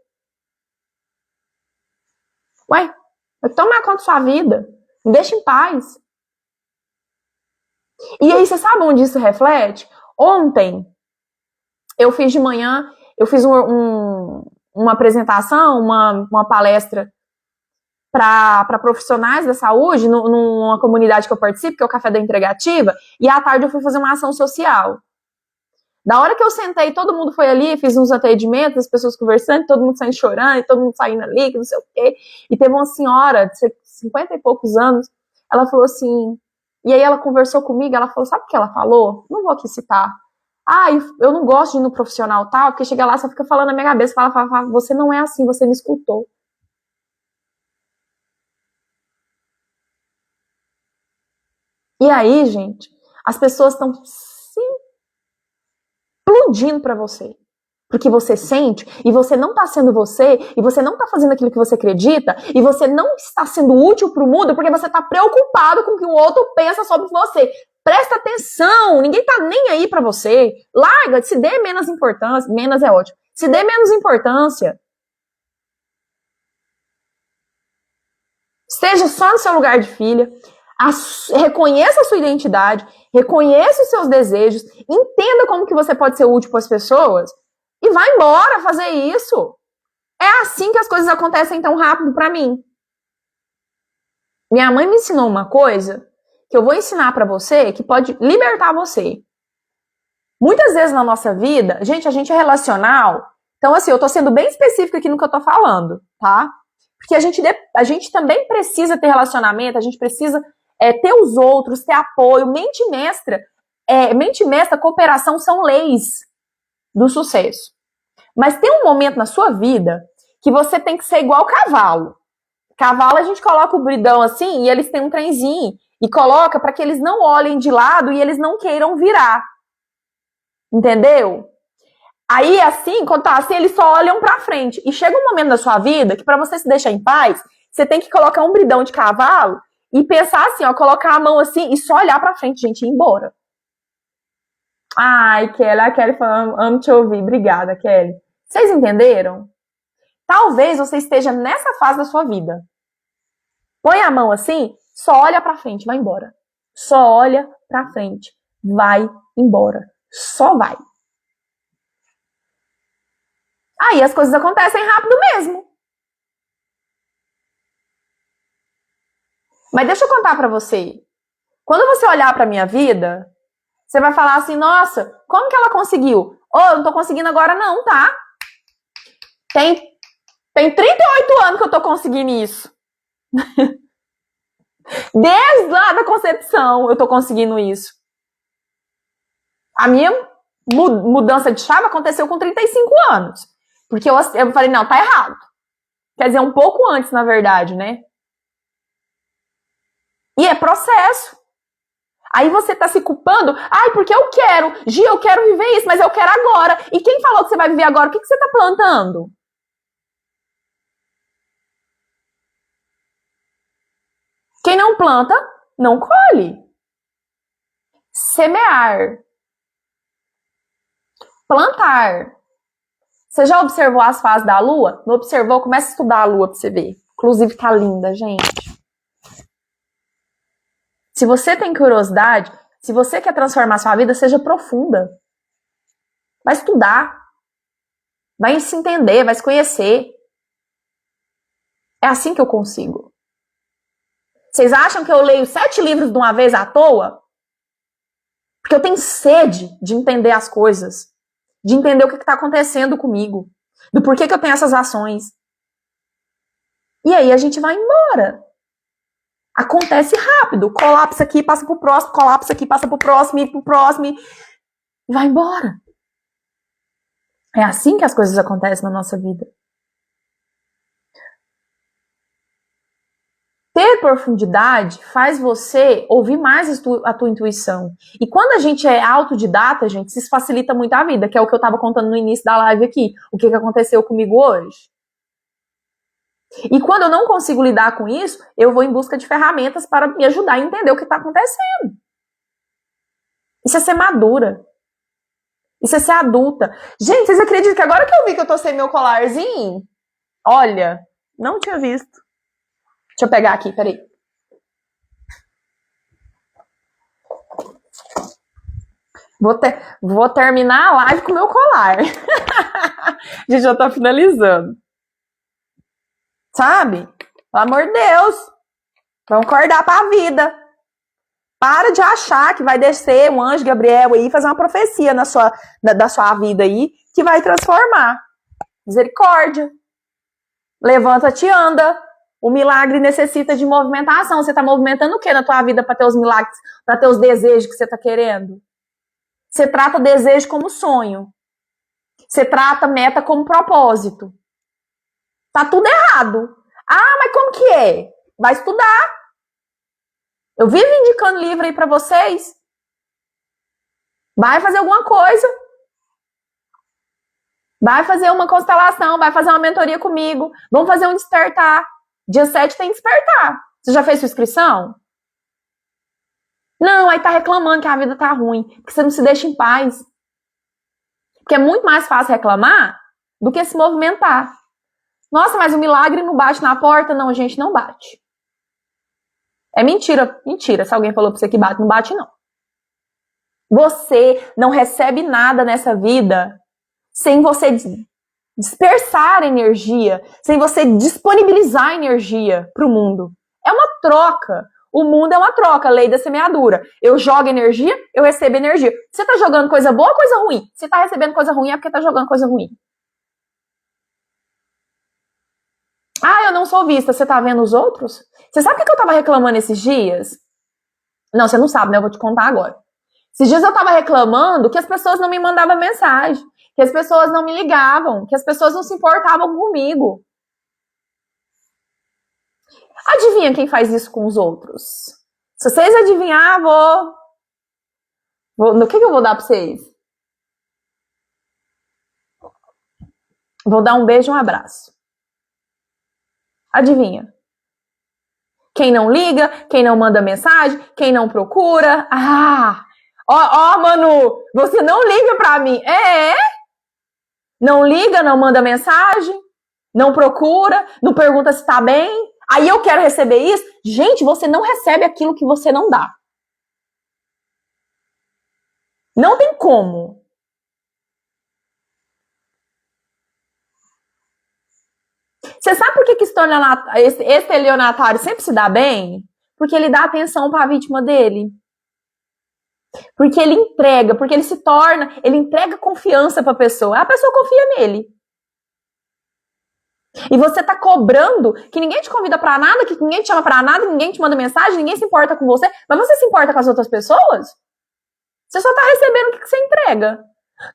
Ué, vai tomar conta da sua vida. Me deixa em paz. E aí, você sabe onde isso reflete? Ontem, eu fiz de manhã, eu fiz uma apresentação, uma palestra para profissionais da saúde, numa comunidade que eu participo, que é o Café da Integrativa, e à tarde eu fui fazer uma ação social. Da hora que eu sentei, todo mundo foi ali, fiz uns atendimentos, as pessoas conversando, todo mundo saindo chorando, todo mundo saindo ali, que não sei o quê. E teve uma senhora de 50 e poucos anos, ela falou assim, e aí ela conversou comigo, ela falou, sabe o que ela falou? Não vou aqui citar. Ah, eu não gosto de ir no profissional tal, porque chega lá, só fica falando na minha cabeça, fala, você não é assim, você me escutou. E aí, gente, as pessoas estão se explodindo pra você. Porque você sente, e você não tá sendo você, e você não tá fazendo aquilo que você acredita, e você não está sendo útil pro mundo porque você tá preocupado com o que o outro pensa sobre você. Presta atenção, ninguém tá nem aí pra você. Larga, se dê menos importância, menos é ótimo. Se dê menos importância. Esteja só no seu lugar de filha, reconheça a sua identidade, reconheça os seus desejos, entenda como que você pode ser útil para as pessoas e vá embora fazer isso. É assim que as coisas acontecem tão rápido para mim. Minha mãe me ensinou uma coisa que eu vou ensinar para você que pode libertar você. Muitas vezes na nossa vida, gente, a gente é relacional. Então, assim, eu tô sendo bem específica aqui no que eu tô falando, tá? Porque a gente também precisa ter relacionamento, a gente precisa ter os outros, ter apoio. Mente mestra, cooperação são leis do sucesso. Mas tem um momento na sua vida que você tem que ser igual cavalo. Cavalo a gente coloca o bridão assim e eles têm um trenzinho e coloca para que eles não olhem de lado e eles não queiram virar. Entendeu? Aí, assim, quando tá assim, eles só olham pra frente. E chega um momento da sua vida que pra você se deixar em paz, você tem que colocar um bridão de cavalo e pensar assim, ó, colocar a mão assim e só olhar pra frente, gente, e ir embora. Ai, Kelly, a Kelly falando, amo te ouvir. Obrigada, Kelly. Vocês entenderam? Talvez você esteja nessa fase da sua vida. Põe a mão assim, só olha pra frente, vai embora. Só olha pra frente, vai embora. Só vai. Aí as coisas acontecem rápido mesmo. Mas deixa eu contar pra você. Quando você olhar pra minha vida, você vai falar assim, nossa, como que ela conseguiu? Eu não tô conseguindo agora não, tá? Tem 38 anos que eu tô conseguindo isso. Desde lá da concepção eu tô conseguindo isso. A minha mudança de chave aconteceu com 35 anos. Porque eu falei, não, tá errado. Quer dizer, um pouco antes, na verdade, né? E é processo. Aí você tá se culpando, ai, porque eu quero, Gi, eu quero viver isso, mas eu quero agora. E quem falou que você vai viver agora? O que você tá plantando? Quem não planta, não colhe. Semear Plantar. Você já observou as fases da lua? Não observou? Começa a estudar a lua pra você ver. Inclusive tá linda, gente. Se você tem curiosidade, se você quer transformar sua vida, seja profunda. Vai estudar. Vai se entender, vai se conhecer. É assim que eu consigo. Vocês acham que eu leio 7 livros de uma vez à toa? Porque eu tenho sede de entender as coisas. De entender o que está acontecendo comigo. Do porquê que eu tenho essas ações. E aí a gente vai embora. Acontece rápido. Colapsa aqui, passa pro próximo. Colapsa aqui, passa pro próximo. E pro próximo. E vai embora. É assim que as coisas acontecem na nossa vida. Ter profundidade faz você ouvir mais a tua intuição. E quando a gente é autodidata, gente, isso facilita muito a vida, que é o que eu estava contando no início da live aqui. O que aconteceu comigo hoje. E quando eu não consigo lidar com isso, eu vou em busca de ferramentas para me ajudar a entender o que está acontecendo. Isso é ser madura. Isso é ser adulta. Gente, vocês acreditam que agora que eu vi que eu tô sem meu colarzinho? Olha, não tinha visto. Deixa eu pegar aqui, peraí. Vou terminar a live com o meu colar. Gente, já tá finalizando. Sabe? Pelo amor de Deus. Vamos acordar pra vida. Para de achar que vai descer um anjo Gabriel aí e fazer uma profecia da sua vida aí que vai transformar. Misericórdia. Levanta-te e anda. O milagre necessita de movimentação. Você está movimentando o que na tua vida para ter os milagres, para ter os desejos que você está querendo? Você trata desejo como sonho. Você trata meta como propósito. Tá tudo errado. Ah, mas como que é? Vai estudar. Eu vivo indicando livro aí para vocês. Vai fazer alguma coisa. Vai fazer uma constelação, vai fazer uma mentoria comigo. Vamos fazer um despertar. Dia 7 tem despertar. Você já fez sua inscrição? Não, aí tá reclamando que a vida tá ruim. Porque você não se deixa em paz. Porque é muito mais fácil reclamar do que se movimentar. Nossa, mas o milagre não bate na porta? Não, gente, não bate. É mentira, mentira. Se alguém falou pra você que bate, não bate, não. Você não recebe nada nessa vida sem você dispersar energia, sem você disponibilizar energia para o mundo. É uma troca. O mundo é uma troca, lei da semeadura. Eu jogo energia, eu recebo energia. Você está jogando coisa boa ou coisa ruim? Se está recebendo coisa ruim, é porque está jogando coisa ruim. Ah, eu não sou vista. Você está vendo os outros? Você sabe o que eu estava reclamando esses dias? Não, você não sabe, né? Eu vou te contar agora. Esses dias eu estava reclamando que as pessoas não me mandavam mensagem, que as pessoas não me ligavam, que as pessoas não se importavam comigo. Adivinha quem faz isso com os outros? Se vocês adivinhar, no que eu vou dar pra vocês? Vou dar um beijo e um abraço. Adivinha? Quem não liga, quem não manda mensagem, quem não procura. Ah! Ó, Manu, você não liga pra mim. Não liga, não manda mensagem, não procura, não pergunta se tá bem. Aí eu quero receber isso. Gente, você não recebe aquilo que você não dá. Não tem como. Você sabe por que esse estelionatário sempre se dá bem? Porque ele dá atenção para a vítima dele. Porque ele entrega, porque ele entrega confiança para a pessoa confia nele. E você tá cobrando que ninguém te convida para nada, que ninguém te chama para nada, ninguém te manda mensagem, ninguém se importa com você, mas você se importa com as outras pessoas? Você só tá recebendo o que você entrega.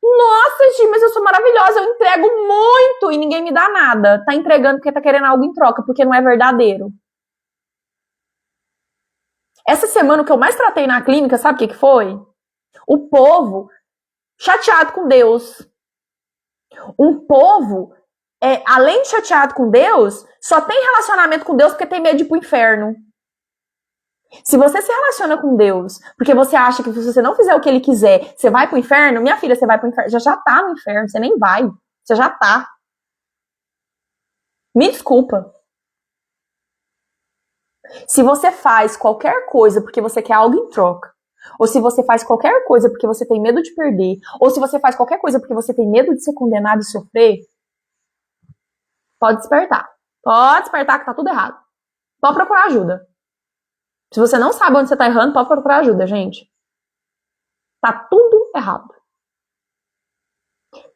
Nossa, Gi, mas eu sou maravilhosa, eu entrego muito e ninguém me dá nada. Tá entregando porque tá querendo algo em troca, porque não é verdadeiro. Essa semana o que eu mais tratei na clínica, sabe o que foi? O povo chateado com Deus. Um povo, além de chateado com Deus, só tem relacionamento com Deus porque tem medo de ir pro inferno. Se você se relaciona com Deus porque você acha que se você não fizer o que ele quiser, você vai pro inferno, minha filha, você vai pro inferno. Já tá no inferno, você nem vai. Você já tá. Me desculpa. Se você faz qualquer coisa porque você quer algo em troca, ou se você faz qualquer coisa porque você tem medo de perder, ou se você faz qualquer coisa porque você tem medo de ser condenado e sofrer, pode despertar. Pode despertar que tá tudo errado. Pode procurar ajuda. Se você não sabe onde você tá errando, pode procurar ajuda, gente. Tá tudo errado.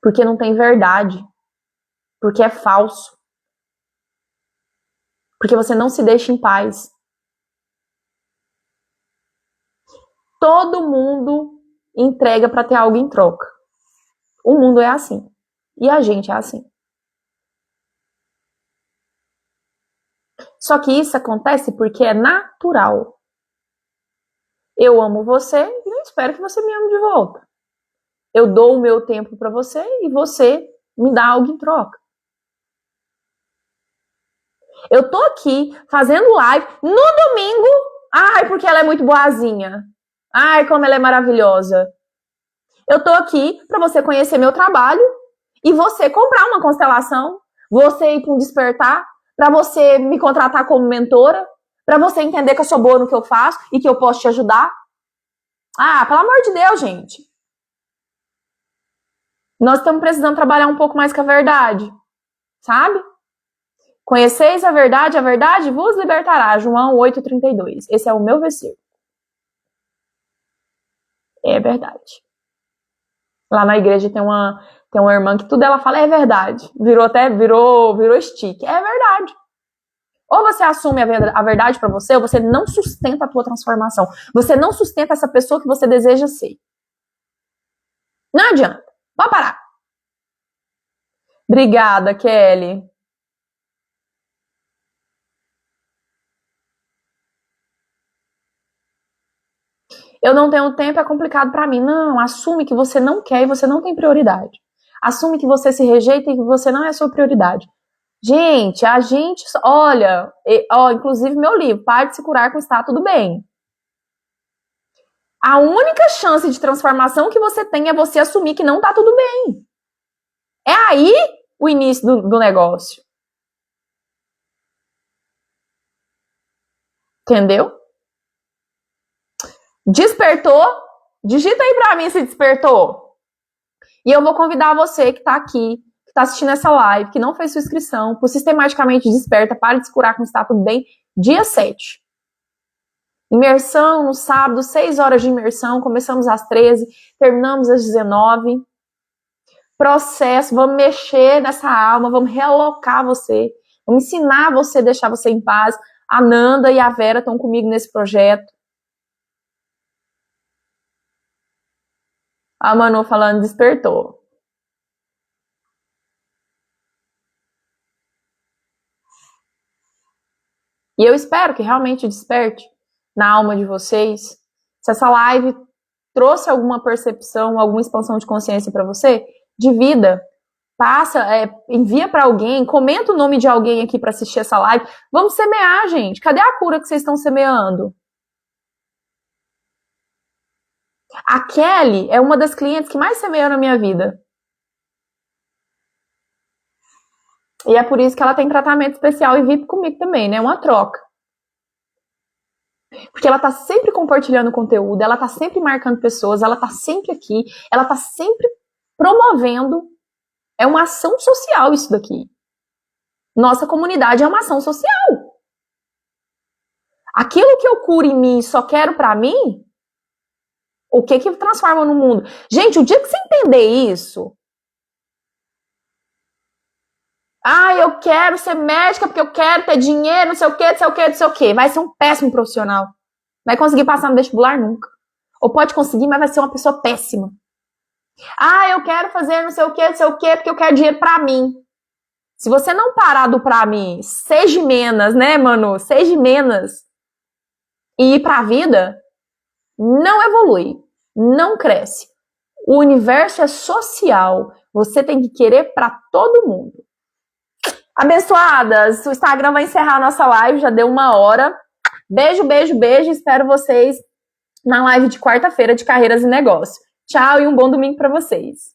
Porque não tem verdade. Porque é falso. Porque você não se deixa em paz. Todo mundo entrega para ter algo em troca. O mundo é assim. E a gente é assim. Só que isso acontece porque é natural. Eu amo você e eu espero que você me ame de volta. Eu dou o meu tempo para você e você me dá algo em troca. Eu tô aqui fazendo live no domingo. Ai, porque ela é muito boazinha. Ai, como ela é maravilhosa. Eu tô aqui para você conhecer meu trabalho e você comprar uma constelação, você ir para um despertar, para você me contratar como mentora, para você entender que eu sou boa no que eu faço e que eu posso te ajudar. Ah, pelo amor de Deus, gente. Nós estamos precisando trabalhar um pouco mais com a verdade, sabe? Conheceis a verdade vos libertará. João 8,32. Esse é o meu versículo. É verdade. Lá na igreja tem uma irmã que tudo ela fala é verdade. Virou stick. É verdade. Ou você assume a verdade pra você, ou você não sustenta a tua transformação. Você não sustenta essa pessoa que você deseja ser. Não adianta. Pode parar. Obrigada, Kelly. Eu não tenho tempo, é complicado pra mim. Não, assume que você não quer e você não tem prioridade. Assume que você se rejeita e que você não é a sua prioridade. Gente, olha, inclusive meu livro, Pare de se curar com Está Tudo Bem. A única chance de transformação que você tem é você assumir que não tá tudo bem. É aí o início do negócio. Entendeu? Despertou? Digita aí pra mim se despertou. E eu vou convidar você que tá aqui, que tá assistindo essa live, que não fez sua inscrição, por Sistematicamente Desperta, Pare de se curar com Está Tudo Bem, dia 7. Imersão no sábado, 6 horas de imersão, começamos às 13, terminamos às 19. Processo, vamos mexer nessa alma, vamos realocar você, vamos ensinar você, deixar você em paz. A Nanda e a Vera estão comigo nesse projeto. A Manu falando despertou. E eu espero que realmente desperte na alma de vocês. Se essa live trouxe alguma percepção, alguma expansão de consciência para você, divida, passa, envia para alguém, comenta o nome de alguém aqui para assistir essa live. Vamos semear, gente. Cadê a cura que vocês estão semeando? A Kelly é uma das clientes que mais semeou na minha vida. E é por isso que ela tem tratamento especial e VIP comigo também, né? Uma troca. Porque ela tá sempre compartilhando conteúdo, ela tá sempre marcando pessoas, ela tá sempre aqui, ela tá sempre promovendo. É uma ação social isso daqui. Nossa comunidade é uma ação social. Aquilo que eu curo em mim e só quero pra mim, o que transforma no mundo? Gente, o dia que você entender isso, eu quero ser médica porque eu quero ter dinheiro, não sei o quê. Vai ser um péssimo profissional. Vai conseguir passar no vestibular nunca. Ou pode conseguir, mas vai ser uma pessoa péssima. Eu quero fazer não sei o quê, porque eu quero dinheiro pra mim. Se você não parar do pra mim, seja menos, né, Manu? Seja menos. E ir pra vida, não evolui. Não cresce. O universo é social. Você tem que querer pra todo mundo. Abençoadas, o Instagram vai encerrar a nossa live, já deu 1 hora. Beijo, beijo, beijo. Espero vocês na live de quarta-feira de Carreiras e Negócio. Tchau e um bom domingo para vocês.